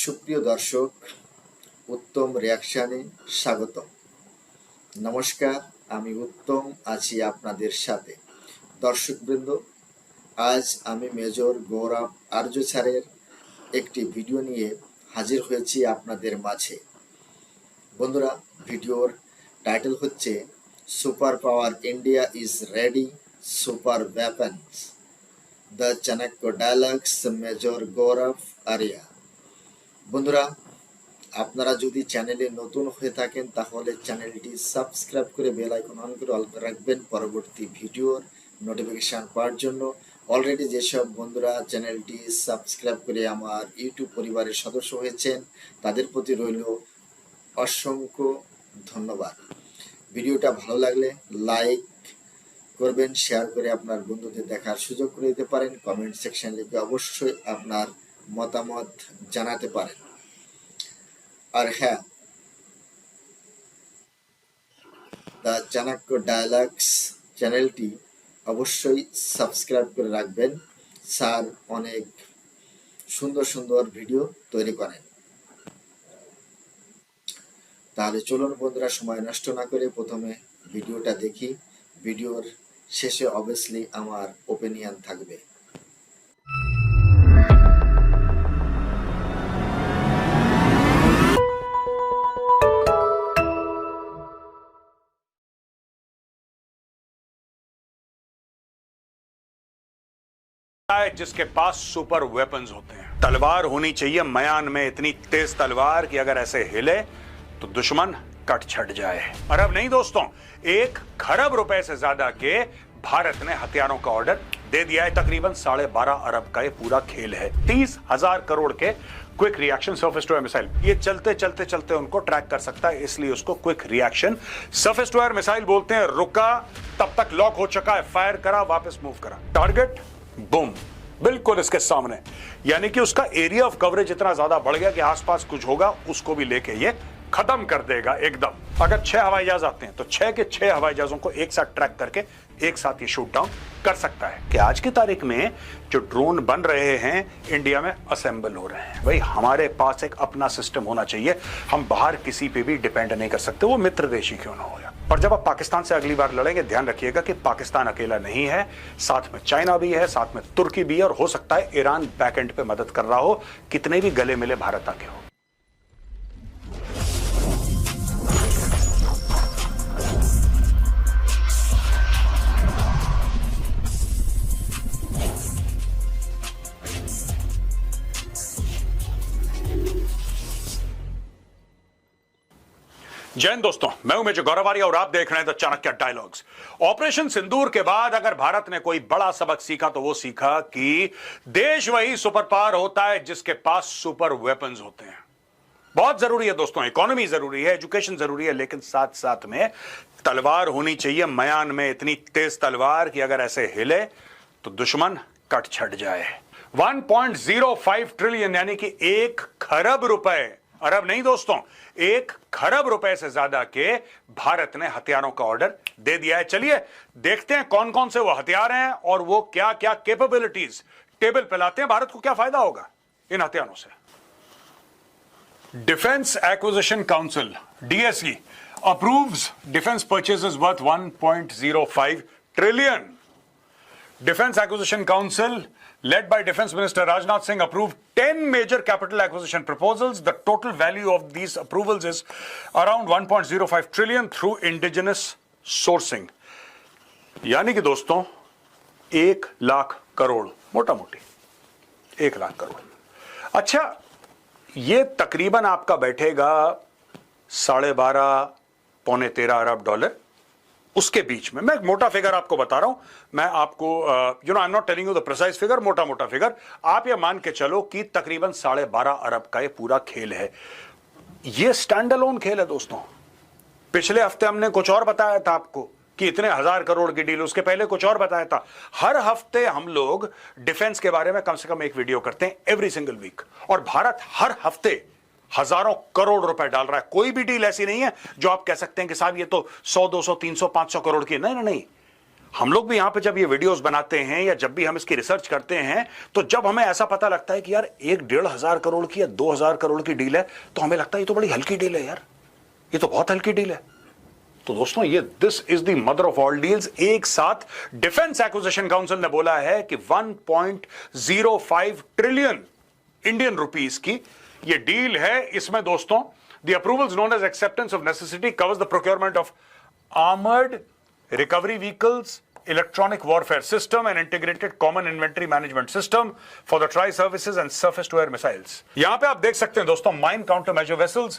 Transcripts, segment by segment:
সুপ্রিয় দর্শক, উত্তম রিয়াকশানে স্বাগতম। নমস্কার, আমি উত্তম আছি আপনাদের সাথে। দর্শকবৃন্দ, আজ আমি মেজর গৌরব আর্য স্যারের একটি ভিডিও নিয়ে হাজির হয়েছি আপনাদের মাঝে। বন্ধুরা, ভিডিওর টাইটেল হচ্ছে super power India is ready, super weapons, the Chanakya dialogues, major Gaurav Arya. বন্ধুরা, আপনারা যদি চ্যানেলে নতুন হয়ে থাকেন তাহলে চ্যানেলটি সাবস্ক্রাইব করে বেল আইকন অন করে অল করে রাখবেন পরবর্তী ভিডিওর নোটিফিকেশন পাওয়ার জন্য। অলরেডি যেসব বন্ধুরা চ্যানেলটি সাবস্ক্রাইব করে আমার ইউটিউব পরিবারের সদস্য হয়েছেন তাদের প্রতি রইল অসংখ্য ধন্যবাদ। ভিডিওটা ভালো লাগলে লাইক করবেন, শেয়ার করে আপনার বন্ধুদের দেখার সুযোগ করে দিতে পারেন। কমেন্ট সেকশন লিখে অবশ্যই আপনার মতামত জানাতে পারেন। আর হ্যাঁ, দ্য চাণক্য ডায়ালগস চ্যানেলটি অবশ্যই সাবস্ক্রাইব করে রাখবেন। স্যার অনেক সুন্দর সুন্দর ভিডিও তৈরি করেন। তাহলে চলুন বন্ধুরা, সময় নষ্ট না করে প্রথমে ভিডিওটা দেখি। ভিডিওর শেষে অবভিয়াসলি আমার ওপিনিয়ন থাকবে। जिसके पास सुपर वेपन्स होते हैं। तलवार होनी चाहिए म्यान में इतनी तेज तलवार कि अगर ऐसे हिले तो दुश्मन कट छट जाए। और अब नहीं दोस्तों, 1 खरब रुपए से ज्यादा के भारत ने हथियारों का ऑर्डर दे दिया है। तकरीबन 12.5 अरब का ये पूरा खेल है। 30,000 करोड़ के quick reaction surface to air missile, ये चलते चलते चलते उनको ट्रैक कर सकता है, इसलिए उसको quick reaction surface to air missile बोलते हैं। रुका तब तक लॉक हो चुका है, फायर करा वापस मूव करा, टारगेट बूम बिल्कुल इसके सामने। यानी कि उसका एरिया ऑफ कवरेज इतना ज्यादा बढ़ गया कि आसपास कुछ होगा उसको भी लेके ये खत्म कर देगा एकदम। अगर 6 हवाई जहाज आते हैं तो 6 के 6 हवाई जहाजों को एक साथ ट्रैक करके एक साथ ये शूट डाउन कर सकता है। कि आज की तारीख में जो ड्रोन बन रहे हैं इंडिया में असेंबल हो रहे हैं, भाई हमारे पास एक अपना सिस्टम होना चाहिए। हम बाहर किसी पे भी डिपेंड नहीं कर सकते, वो मित्र देश ही क्यों ना हो। पर जब आप पाकिस्तान से अगली बार लड़ेंगे, ध्यान रखिएगा कि पाकिस्तान अकेला नहीं है, साथ में चाइना भी है, साथ में तुर्की भी है, और हो सकता है ईरान बैकएंड पे मदद कर रहा हो, कितने भी गले मिले भारत आके हो। जय हिंद दोस्तों, मैं हूं मेजर गौरव आर्य और आप देख रहे हैं द चाणक्य डायलॉग्स। ऑपरेशन सिंदूर के बाद अगर भारत ने कोई बड़ा सबक सीखा तो वो सीखा कि देश वही सुपर पावर होता है जिसके पास सुपर वेपन्स होते हैं। बहुत जरूरी है दोस्तों, इकोनॉमी जरूरी है, एजुकेशन जरूरी है, लेकिन साथ साथ में तलवार होनी चाहिए म्यान में इतनी तेज तलवार कि अगर ऐसे हिले तो दुश्मन कट छट जाए। 1.05 ट्रिलियन यानी कि 1 खरब रुपए, अरब नहीं दोस्तों, 1 खरब रुपए से ज्यादा के भारत ने हथियारों का ऑर्डर दे दिया है। चलिए देखते हैं कौन कौन से वो हथियार हैं और वो क्या क्या कैपेबिलिटीज टेबल पे लाते हैं। भारत को क्या फायदा होगा इन हथियारों से। Defence acquisition council DSC approves defence purchases worth 1.05 trillion. Defense Acquisition Council, led by Defense Minister Rajnath Singh, approved 10 major capital acquisition proposals. The total value of these approvals is around 1.05 trillion through indigenous sourcing. यानी कि दोस्तों 1 लाख करोड़, मोटा मोटी 1 लाख करोड़। अच्छा, ये तकरीबन आपका बैठेगा 12.5 पौने 13 अरब डॉलर, उसके बीच में। मैं एक मोटा फिगर आपको बता रहा हूं, मैं आपको I am not telling you the precise figure, मोटा मोटा फिगर। आप ये मान के चलो कि तकरीबन 12.5 अरब का ये पूरा खेल है। ये स्टैंड अलोन खेल है दोस्तों। पिछले हफ्ते हमने कुछ और बताया था आपको कि इतने 1000 करोड़ की डील, उसके पहले कुछ और बताया था। हर हफ्ते हम लोग डिफेंस के बारे में कम से कम एक वीडियो करते हैं एवरी सिंगल वीक, और भारत हर हफ्ते हजारों करोड़ रुपए डाल रहा है। कोई भी डील ऐसी नहीं है जो आप कह सकते हैं कि साहब ये तो 100, 200, 300, 500 करोड़ की। नहीं नहीं नहीं, हम लोग भी यहां पे जब ये वीडियोस बनाते हैं या जब भी हम इसकी रिसर्च करते हैं तो जब हमें ऐसा पता लगता है कि यार 1-1.5 करोड़ की या 2,000 करोड़ की डील है तो हमें लगता है ये तो बड़ी हल्की डील है यार, ये तो बहुत हल्की डील है। तो दोस्तों ये this is the mother of all deals. एक साथ डिफेंस एक्विजिशन काउंसिल ने बोला है कि 1.05 ट्रिलियन इंडियन रुपीस की ये डील है। इसमें दोस्तों the approvals known as acceptance of necessity covers the procurement of armoured recovery vehicles, electronic warfare system and integrated common inventory management system for the tri-services and surface-to-air missiles। यहां पे आप देख सकते हैं दोस्तों mine countermeasure vessels,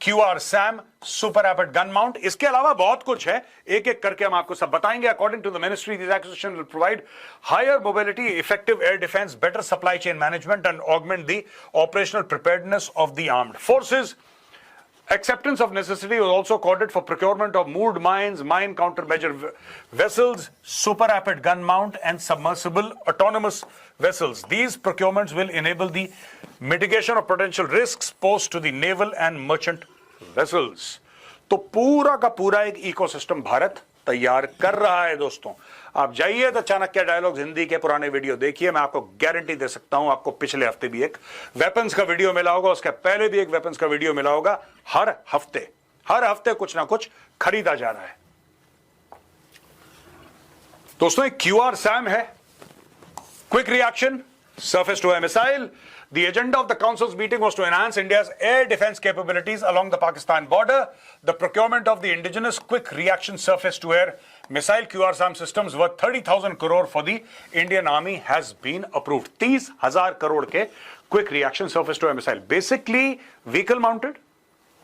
QRSAM, super rapid gun mount, इसके अलावा बहुत कुछ है, एक एक करके हम आपको सब बताएंगे। According to the ministry, these acquisitions will provide higher mobility, effective air defense, better supply chain management and augment the operational preparedness of the armed forces। Acceptance of necessity was also accorded for procurement of moved mines, mine countermeasure vessels, super rapid gun mount and submersible autonomous vessels। These procurements will enable the mitigation of potential risks posed to the naval and merchant vessels। तो पूरा का पूरा एक ecosystem Bharat तैयार कर रहा है दोस्तों। आप जाइए तो चाणक्य डायलॉग्स हिंदी के पुराने वीडियो देखिए, मैं आपको गारंटी दे सकता हूं आपको पिछले हफ्ते भी एक वेपन्स का वीडियो मिला होगा, उसके पहले भी एक वेपन्स का वीडियो मिला होगा। हर हफ्ते कुछ ना कुछ खरीदा जा रहा है दोस्तों। एक QRSAM है, quick reaction surface to air missile। The agenda of the council's meeting was to enhance India's air defense capabilities along the Pakistan border. The procurement of the indigenous quick reaction surface to air missile QRSAM systems worth 30,000 crore for the Indian Army has been approved। 30,000 crore के quick reaction surface to air missile, basically vehicle mounted.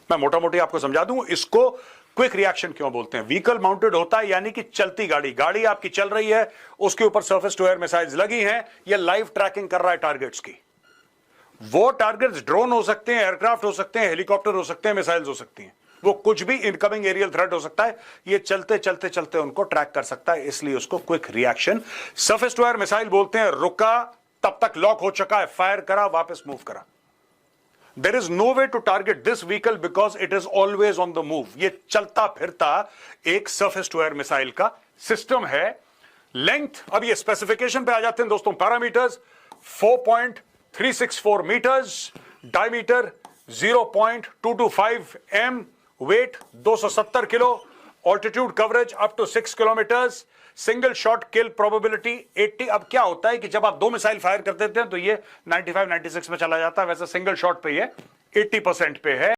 मैं मोटा मोटी आपको समझा दूं इसको quick reaction क्यों बोलते हैं। व्हीकल माउंटेड होता है यानी कि चलती गाड़ी आपकी चल रही है, उसके ऊपर सर्फेस टू एयर मिसाइल्स लगी हैं, ये लाइव ट्रैकिंग कर रहा है टारगेट्स की। वो टारगेट्स ड्रोन हो सकते हैं, एयरक्राफ्ट हो सकते हैं, हेलीकॉप्टर हो सकते हैं, मिसाइल्स हो सकती हैं, वो कुछ भी इनकमिंग एरियल थ्रेट हो सकता है। ये चलते उनको ट्रैक कर सकता है, इसलिए उसको quick reaction surface to air missile बोलते हैं। रुका तब तक लॉक हो चुका है, फायर करा वापस मूव करा। There is no way to target this vehicle because it is always on the move। ये चलता फिरता एक सर्फेस टू एयर मिसाइल का सिस्टम है। लेंथ, अब ये स्पेसिफिकेशन पे आ जाते हैं दोस्तों। Parameters 4.364 metres, diameter 0.225 m, weight 270 kilo, altitude coverage up to 6 kilometres, single shot kill probability 80। अब क्या होता है कि जब आप 2 मिसाइल फायर कर देते हैं तो ये 95-96 में चला जाता है, वैसे सिंगल शॉट पे ये 80% पे है।